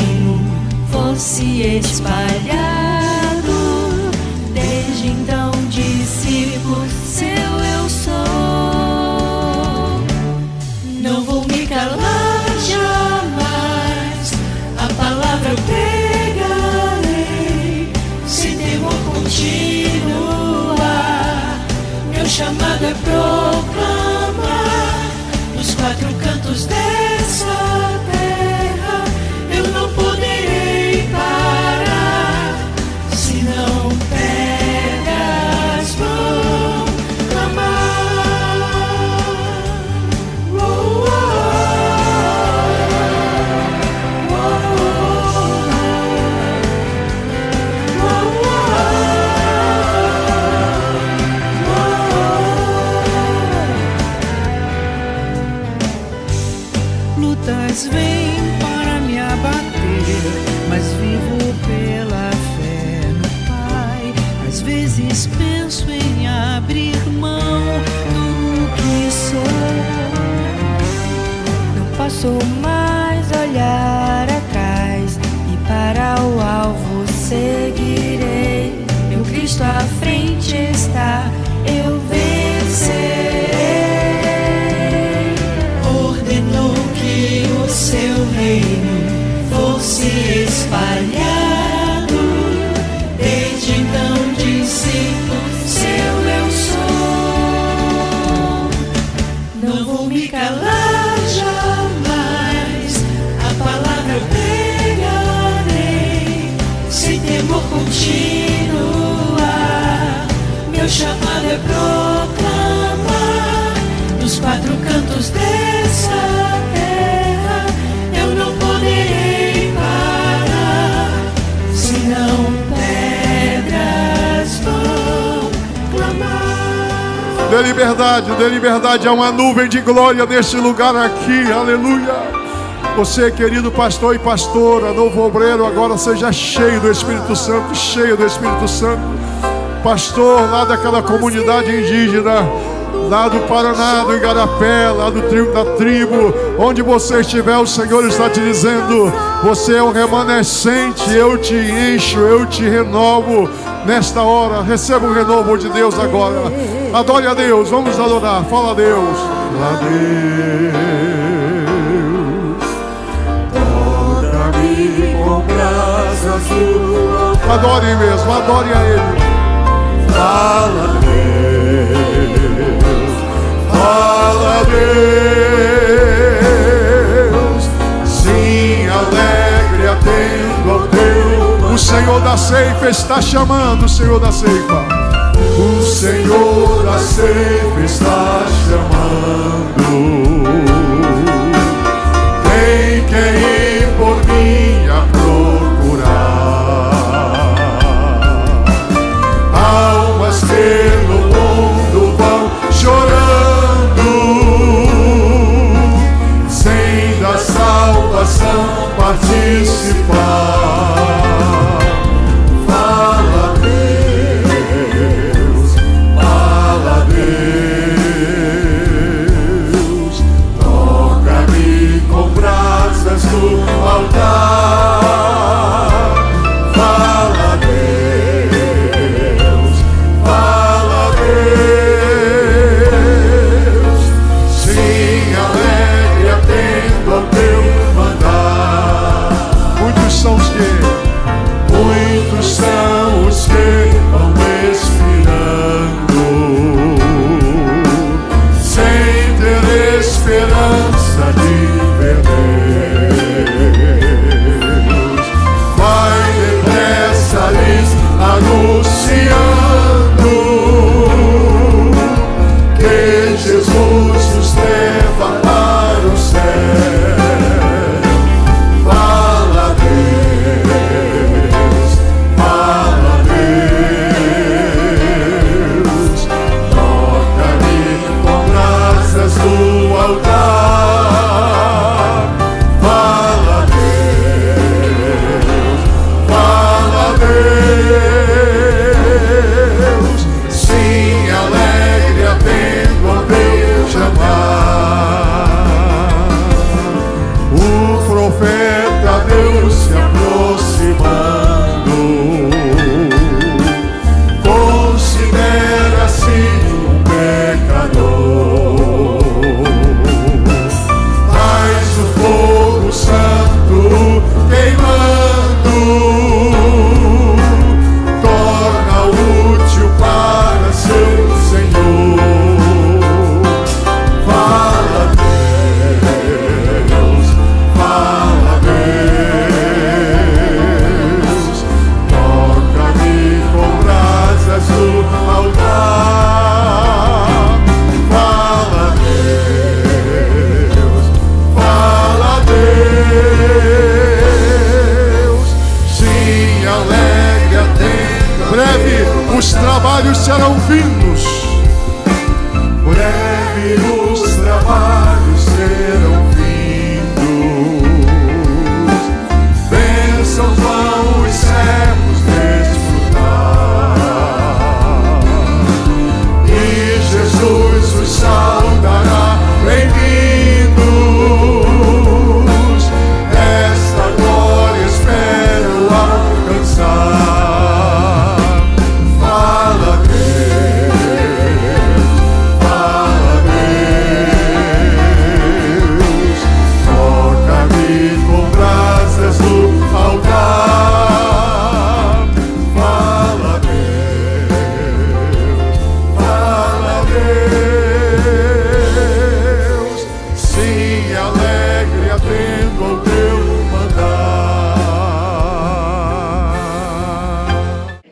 reino fosse espalhado. Desde então discípulo seu eu sou. Não vou me calar jamais, a palavra eu pregarei, sem temor continuar. Meu chamado é proclamar nos quatro cantos dessa terra. Eu não poderei parar, senão pedras vão clamar. Oh, oh, oh, oh, oh. Lutas vêm para me abater, mas vivo pela fé no Pai. Às vezes penso em abrir mão do que sou. Não posso mais olhar atrás e para o alvo seguirei. Meu Cristo à frente está, eu vencerei. Ordenou que o seu reino fosse espalhado. Desde então discípulo seu eu sou. Não vou me calar jamais, a palavra eu pregarei, sem temor continuar. Meu chamado é proclamar nos quatro cantos dessa terra. Eu não poderei parar, senão pedras vão clamar. Dê liberdade, há uma nuvem de glória neste lugar aqui, aleluia. Você, querido pastor e pastora, novo obreiro, agora seja cheio do Espírito Santo, cheio do Espírito Santo. Pastor lá daquela comunidade indígena, lá do Paraná, do Igarapé, lá da tribo, onde você estiver, o Senhor está te dizendo: você é um remanescente, eu te encho, eu te renovo. Nesta hora, receba o renovo de Deus agora. Adore a Deus, vamos adorar, fala a Deus. A Deus, toca-me com brasas do altar. Adore mesmo, adore a Ele. Fala a Deus, fala a Deus, sim, alegre atendo ao teu. O Senhor da ceifa está chamando, o Senhor da ceifa. O Senhor da ceifa está chamando. Tem que ir por mim a procurar. Almas pelo mundo vão chorando, sem da salvação participar. os trabalhos serão vindos. Breve os trabalhos serão vindos. Bênçãos vão os servos desfrutar. E Jesus os saudará. Bem-vindos. Esta glória espero alcançar. Fala Deus, fala Deus, toca-me com brasas do altar. Fala Deus, fala Deus, sim, alegre atendo ao teu mandar.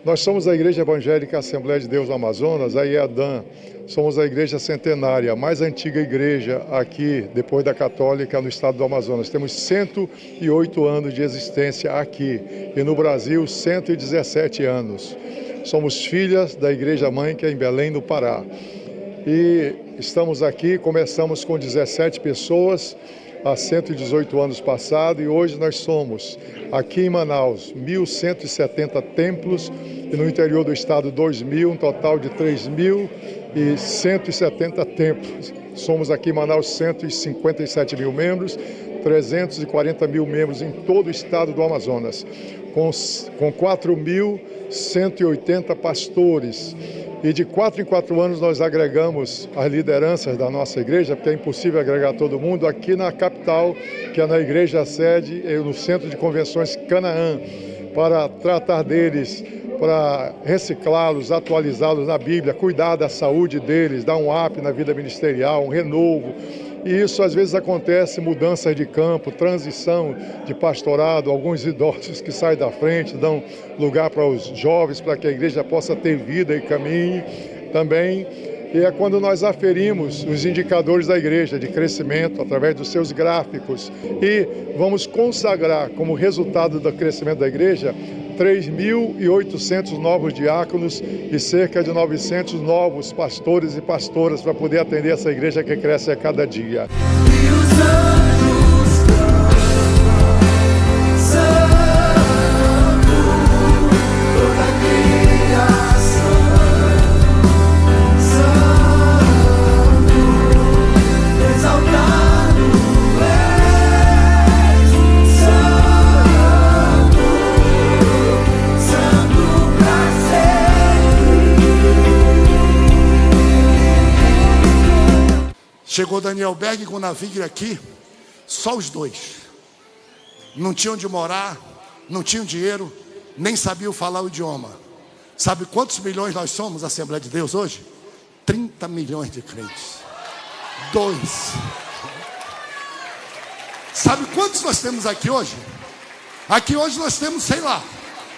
Nós somos a Igreja Evangélica Assembleia de Deus do Amazonas, a IEADAM. Somos a igreja centenária, a mais antiga igreja aqui, depois da católica, no estado do Amazonas. Temos 108 anos de existência aqui e no Brasil 117 anos. Somos filhas da Igreja Mãe, que é em Belém do Pará. E estamos aqui, começamos com 17 pessoas há 118 anos passados, e hoje nós somos, aqui em Manaus, 1.170 templos, e no interior do estado 2.000, um total de 3.170 templos. Somos aqui em Manaus 157 mil membros, 340 mil membros em todo o estado do Amazonas, com 4.180 pastores. E de 4 em 4 anos nós agregamos as lideranças da nossa igreja, porque é impossível agregar todo mundo, aqui na capital, que é na igreja sede, no Centro de Convenções Canaã, para tratar deles, para reciclá-los, atualizá-los na Bíblia, cuidar da saúde deles, dar um up na vida ministerial, um renovo. E isso às vezes acontece, mudanças de campo, transição de pastorado, alguns idosos que saem da frente, dão lugar para os jovens, para que a igreja possa ter vida e caminhe também. E é quando nós aferimos os indicadores da igreja de crescimento através dos seus gráficos e vamos consagrar como resultado do crescimento da igreja 3.800 novos diáconos e cerca de 900 novos pastores e pastoras para poder atender essa igreja que cresce a cada dia. Chegou Daniel Berg com o navio aqui, só os dois. Não tinham onde morar, não tinham dinheiro, nem sabiam falar o idioma. Sabe quantos milhões nós somos, Assembleia de Deus, hoje? 30 milhões de crentes. 2. Sabe quantos nós temos aqui hoje? Aqui hoje nós temos, sei lá,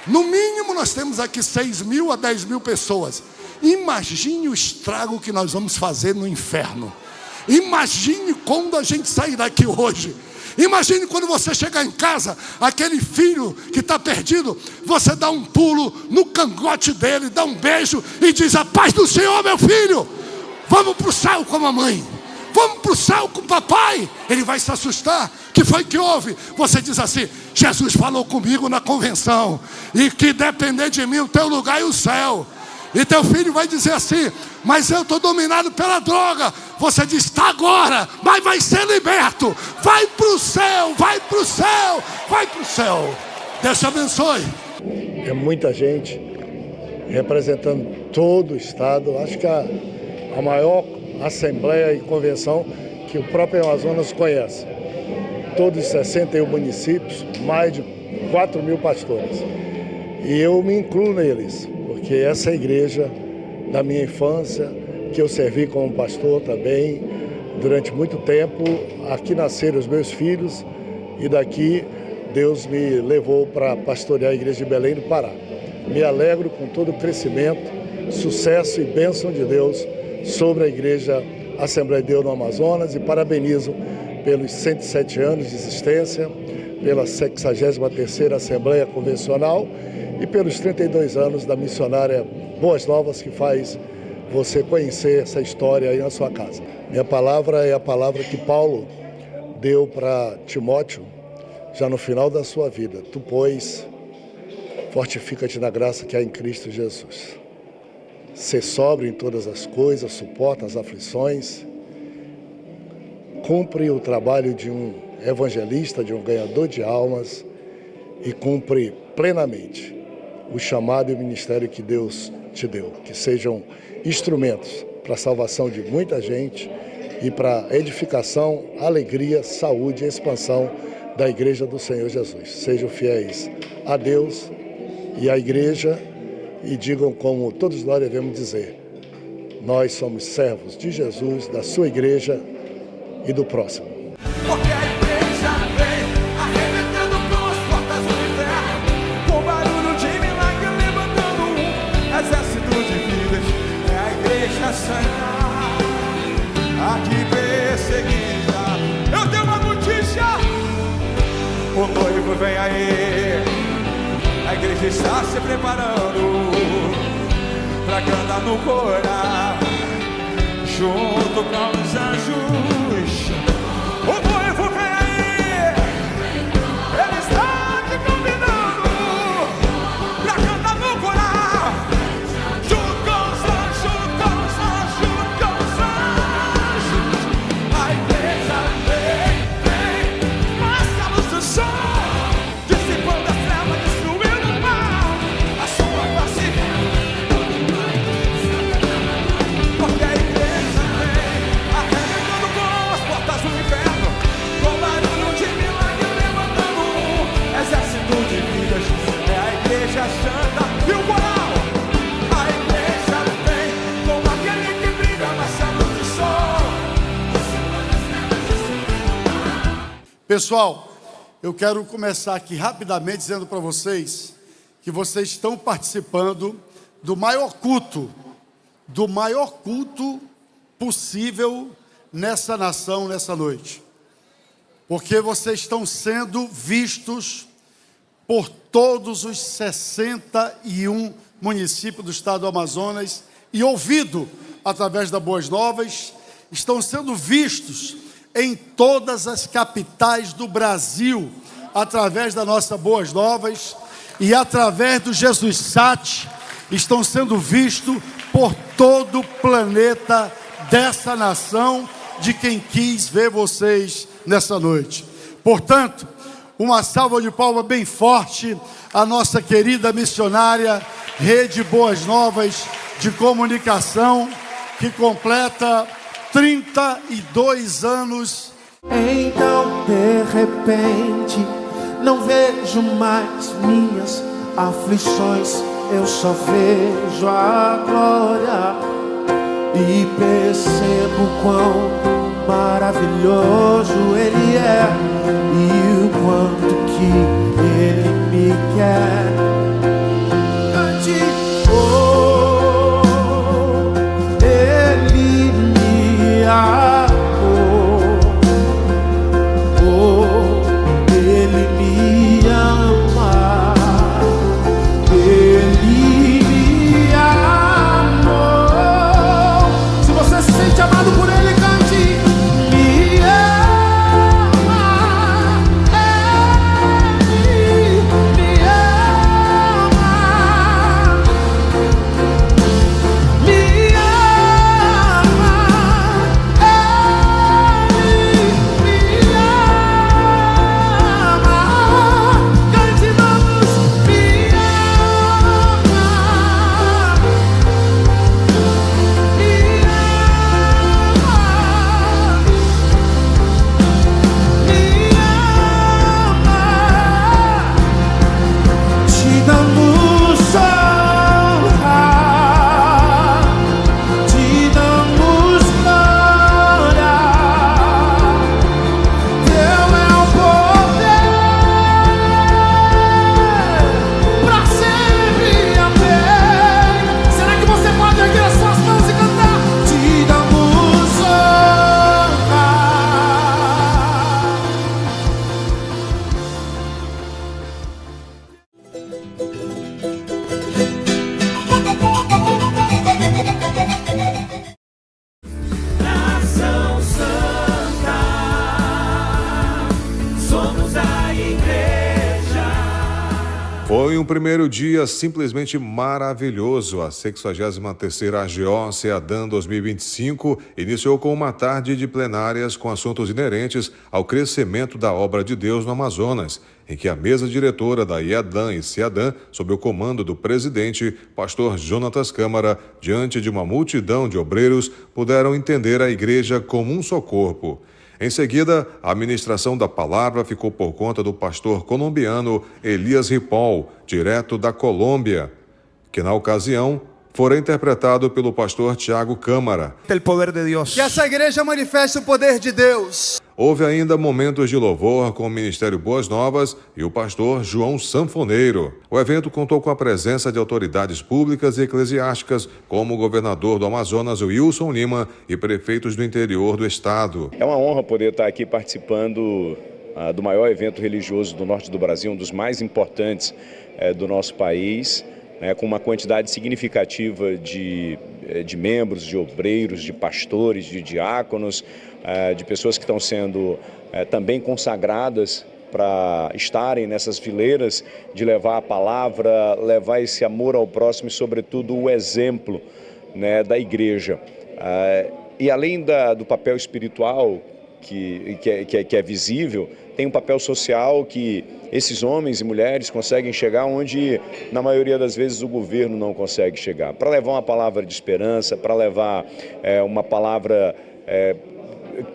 no mínimo nós temos aqui 6.000 a 10.000 pessoas. Imagine o estrago que nós vamos fazer no inferno. Imagine quando a gente sair daqui hoje. Imagine quando você chegar em casa, aquele filho que está perdido, você dá um pulo no cangote dele, dá um beijo e diz: a paz do Senhor, meu filho, vamos para o céu com a mamãe, vamos para o céu com o papai. Ele vai se assustar. Que foi que houve? Você diz assim: Jesus falou comigo na convenção, e que depender de mim o teu lugar é o céu. E teu filho vai dizer assim: mas eu estou dominado pela droga. Você diz: está agora, mas vai ser liberto. Vai para o céu, vai para o céu, vai para o céu. Deus te abençoe. É muita gente representando todo o estado. Acho que a maior assembleia e convenção que o próprio Amazonas conhece. Todos os 61 municípios, mais de 4.000 pastores. E eu me incluo neles, porque essa igreja da minha infância, que eu servi como pastor também durante muito tempo, aqui nasceram os meus filhos e daqui Deus me levou para pastorear a igreja de Belém do Pará. Me alegro com todo o crescimento, sucesso e bênção de Deus sobre a igreja Assembleia de Deus no Amazonas e parabenizo pelos 107 anos de existência, pela 63ª Assembleia Convencional e pelos 32 anos da missionária Boas Novas, que faz você conhecer essa história aí na sua casa. Minha palavra é a palavra que Paulo deu para Timóteo, já no final da sua vida. Tu, pois, fortifica-te na graça que há em Cristo Jesus. Sê sóbrio em todas as coisas, suporta as aflições, cumpre o trabalho de um evangelista, de um ganhador de almas e cumpre plenamente o chamado e o ministério que Deus te deu. Que sejam instrumentos para a salvação de muita gente e para a edificação, alegria, saúde e expansão da Igreja do Senhor Jesus. Sejam fiéis a Deus e à Igreja e digam como todos nós devemos dizer: nós somos servos de Jesus, da sua Igreja e do próximo. Porque a igreja vem arrebentando com as portas do inferno, com barulho de milagre levantando um exército de vidas. É a igreja santa, aqui perseguida. Eu tenho uma notícia: o noivo vem aí. A igreja está se preparando para cantar no coral, junto com os anjos. O noivo vem aí, ele está te convidando pra cantar no coral, junto com os anjos, com os anjos, com os anjos. A igreja vem, passa a luz do sol, dissipando a treva, destruindo o mal, a sua face. Porque a igreja vem arrebentando com as portas do inferno, com barulho de milagre levantando um exército de vidas. É a igreja santa e o coral. A igreja vem como aquele que brilha mais a luz do sol. Pessoal, eu quero começar aqui rapidamente dizendo para vocês que vocês estão participando do maior culto possível nessa nação, nessa noite. Porque vocês estão sendo vistos por todos os 61 municípios do estado do Amazonas e ouvido através da Boas Novas, estão sendo vistos em todas as capitais do Brasil através da nossa Boas Novas e através do Jesus Sat, estão sendo vistos por todo o planeta dessa nação, de quem quis ver vocês nessa noite. Portanto, uma salva de palmas bem forte à nossa querida missionária Rede Boas Novas de Comunicação, que completa 32 anos. Então, de repente, não vejo mais minhas aflições, eu só vejo a glória e percebo quão maravilhoso Ele é e o quanto que Ele me quer. Cante, oh, Ele me amou, oh, Ele me ama, Ele me amou. Se você se sente amado por Ele, cante, me ama, Ele me ama. Foi um primeiro dia simplesmente maravilhoso. A 63ª AGO CEADAN 2025 iniciou com uma tarde de plenárias com assuntos inerentes ao crescimento da obra de Deus no Amazonas, em que a mesa diretora da IADAN e CEADAN, sob o comando do presidente, pastor Jonatas Câmara, diante de uma multidão de obreiros, puderam entender a igreja como um só corpo. Em seguida, a ministração da palavra ficou por conta do pastor colombiano Elias Ripoll, direto da Colômbia, que na ocasião fora interpretado pelo pastor Tiago Câmara. El poder de Dios. Que essa igreja manifeste o poder de Deus. Houve ainda momentos de louvor com o Ministério Boas Novas e o pastor João Sanfoneiro. O evento contou com a presença de autoridades públicas e eclesiásticas, como o governador do Amazonas, Wilson Lima, e prefeitos do interior do estado. É uma honra poder estar aqui participando do maior evento religioso do norte do Brasil, um dos mais importantes do nosso país, com uma quantidade significativa de membros, de obreiros, de pastores, de diáconos, de pessoas que estão sendo também consagradas para estarem nessas fileiras, de levar a palavra, levar esse amor ao próximo e, sobretudo, o exemplo, da igreja. E além do papel espiritual que é visível, tem um papel social que esses homens e mulheres conseguem chegar onde, na maioria das vezes, o governo não consegue chegar. Para levar uma palavra de esperança, para levar uma palavra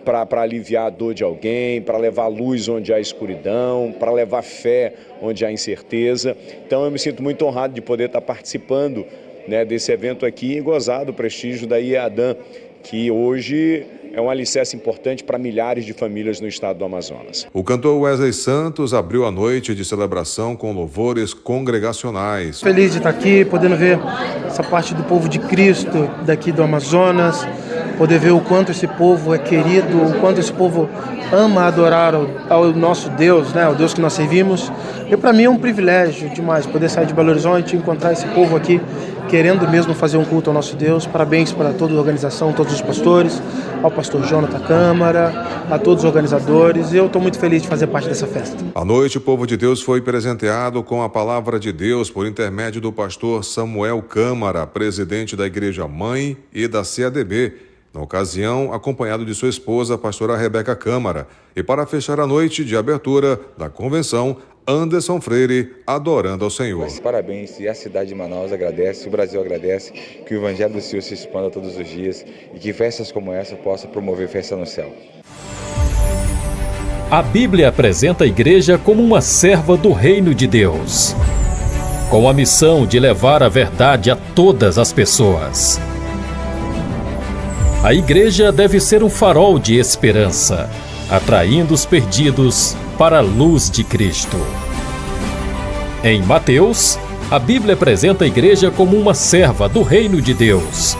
para aliviar a dor de alguém, para levar luz onde há escuridão, para levar fé onde há incerteza. Então eu me sinto muito honrado de poder estar participando desse evento aqui e gozar do prestígio da IADAN, que hoje é um alicerce importante para milhares de famílias no estado do Amazonas. O cantor Wesley Santos abriu a noite de celebração com louvores congregacionais. Feliz de estar aqui, podendo ver essa parte do povo de Cristo daqui do Amazonas, poder ver o quanto esse povo é querido, o quanto esse povo ama adorar ao nosso Deus, o Deus que nós servimos. E para mim é um privilégio demais poder sair de Belo Horizonte e encontrar esse povo aqui querendo mesmo fazer um culto ao nosso Deus. Parabéns para toda a organização, todos os pastores, ao pastor Jonatas Câmara, a todos os organizadores. E eu estou muito feliz de fazer parte dessa festa. À noite, o povo de Deus foi presenteado com a palavra de Deus por intermédio do pastor Samuel Câmara, presidente da Igreja Mãe e da CADB, na ocasião acompanhado de sua esposa, a pastora Rebeca Câmara. E para fechar a noite de abertura da convenção, Anderson Freire adorando ao Senhor. Parabéns, e a cidade de Manaus agradece, o Brasil agradece, que o Evangelho do Senhor se expanda todos os dias e que festas como essa possam promover festa no céu. A Bíblia apresenta a igreja como uma serva do reino de Deus, com a missão de levar a verdade a todas as pessoas. A igreja deve ser um farol de esperança, atraindo os perdidos para a luz de Cristo. Em Mateus, a Bíblia apresenta a igreja como uma serva do reino de Deus,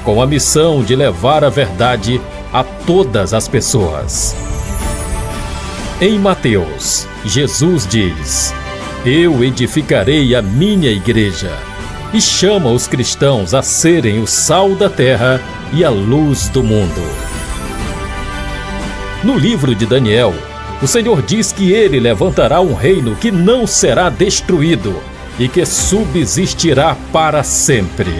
com a missão de levar a verdade a todas as pessoas. Em Mateus, Jesus diz: "Eu edificarei a minha igreja", e chama os cristãos a serem o sal da terra e a luz do mundo. No livro de Daniel, o Senhor diz que ele levantará um reino que não será destruído e que subsistirá para sempre.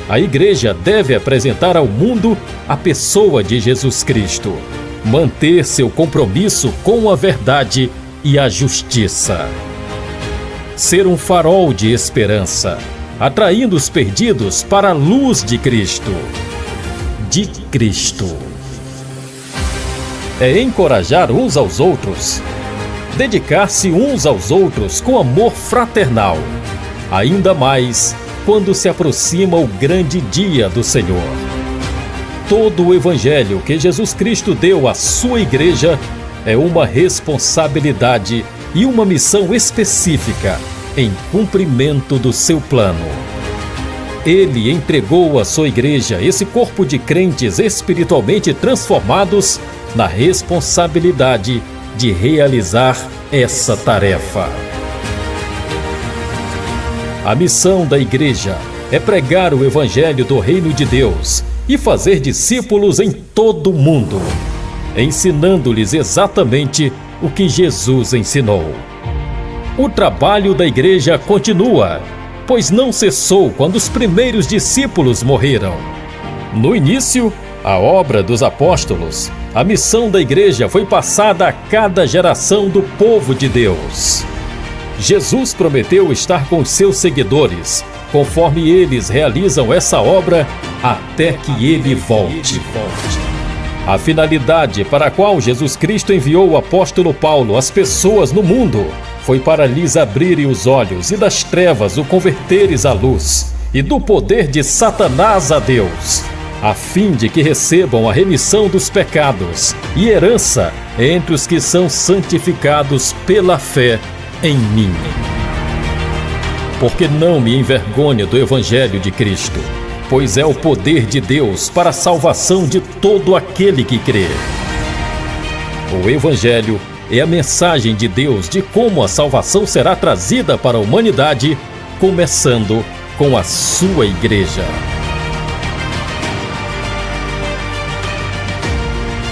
A igreja deve apresentar ao mundo a pessoa de Jesus Cristo, manter seu compromisso com a verdade e a justiça. Ser um farol de esperança, atraindo os perdidos para a luz de Cristo. De Cristo. É encorajar uns aos outros, dedicar-se uns aos outros com amor fraternal, ainda mais quando se aproxima o grande dia do Senhor. Todo o evangelho que Jesus Cristo deu à sua igreja é uma responsabilidade e uma missão específica em cumprimento do seu plano. Ele entregou à sua igreja esse corpo de crentes espiritualmente transformados na responsabilidade de realizar essa tarefa. A missão da igreja é pregar o evangelho do reino de Deus e fazer discípulos em todo o mundo, ensinando-lhes exatamente o que Jesus ensinou. o trabalho da igreja continua, pois não cessou quando os primeiros discípulos morreram. No início, a obra dos apóstolos, a missão da igreja foi passada a cada geração do povo de Deus. Jesus prometeu estar com seus seguidores, conforme eles realizam essa obra até que ele volte. A finalidade para a qual Jesus Cristo enviou o apóstolo Paulo às pessoas no mundo foi para lhes abrirem os olhos e das trevas o converteres à luz, e do poder de Satanás a Deus, a fim de que recebam a remissão dos pecados e herança entre os que são santificados pela fé em mim. Porque não me envergonho do Evangelho de Cristo, pois é o poder de Deus para a salvação de todo aquele que crê. O Evangelho é a mensagem de Deus de como a salvação será trazida para a humanidade, começando com a sua igreja.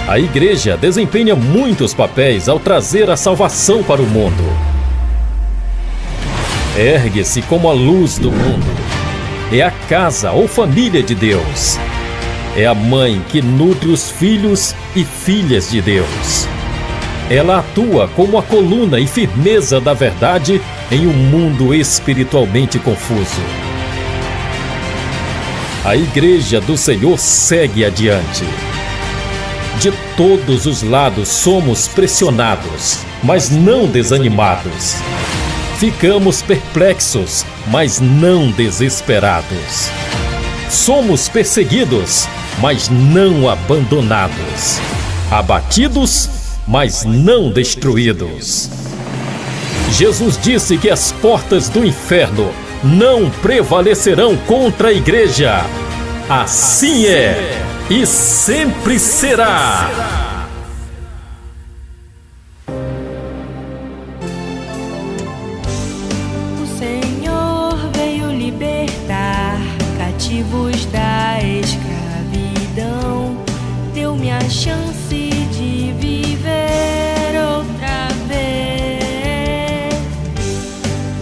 A igreja desempenha muitos papéis ao trazer a salvação para o mundo. Ergue-se como a luz do mundo. É a casa ou família de Deus. É a mãe que nutre os filhos e filhas de Deus. Ela atua como a coluna e firmeza da verdade em um mundo espiritualmente confuso. A igreja do Senhor segue adiante. De todos os lados somos pressionados, mas não desanimados. Ficamos perplexos, mas não desesperados. Somos perseguidos, mas não abandonados. Abatidos, mas não destruídos. Jesus disse que as portas do inferno não prevalecerão contra a igreja. Assim é e sempre será. O Senhor veio libertar cativos da escravidão, deu-me a chance de viver outra vez,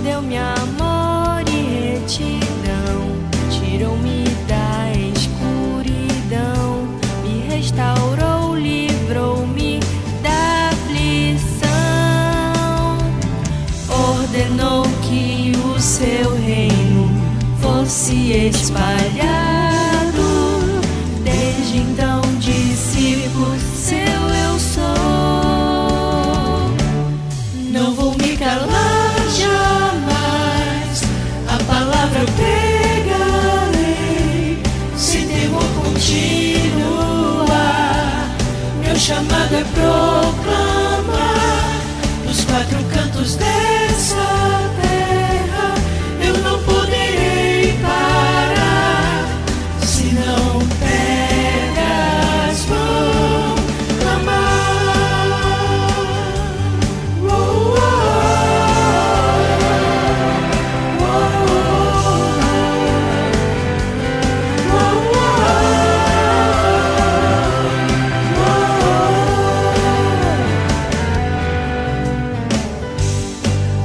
deu-me amor e retidão, tirou-me da escuridão, me restaurou, livrou-me da aflição, ordenou que o seu reino fosse espalhado. Desde então discípulo seu eu sou. Não vou me calar jamais, a palavra eu pregarei, sem temor continuar. Meu chamado é proclamar nos quatro cantos dessa terra. Eu não poderei parar se não pegas vão clamar. Oh, oh, oh,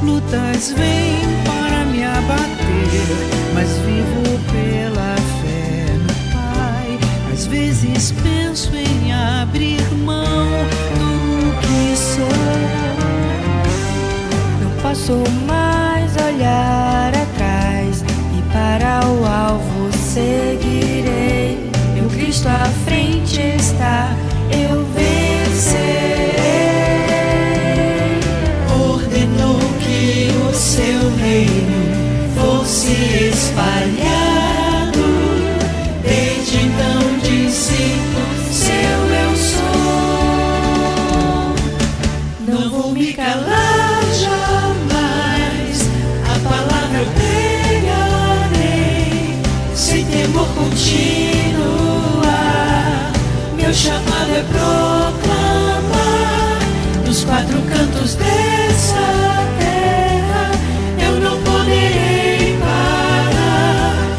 Lutas vêm para me abater, mas vivo pela fé no Pai. Às vezes penso em abrir mão do que sou. Não posso mais olhar atrás e para o alvo seguirei. Meu Cristo à frente está, eu vencerei. Ordenou que o seu reino fosse espalhado. Desde então discípulo seu eu sou. Não vou me calar jamais, a palavra eu pregarei, sem temor continuar. Meu chamado é proclamar nos quatro cantos dessa terra. Eu não poderei parar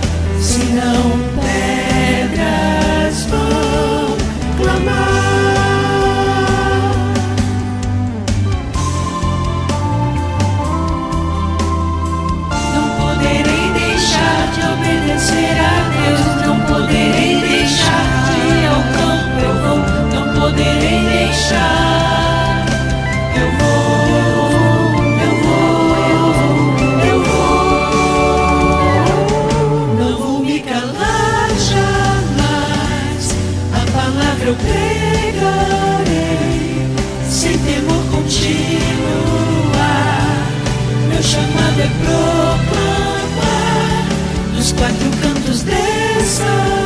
poderei deixar de ir ao campo, eu vou, não poderei deixar. Eu vou, eu vou, não vou me calar jamais, a palavra eu pregarei, sem temor continuar. Meu chamado é proclamar nos quatro cantos dessa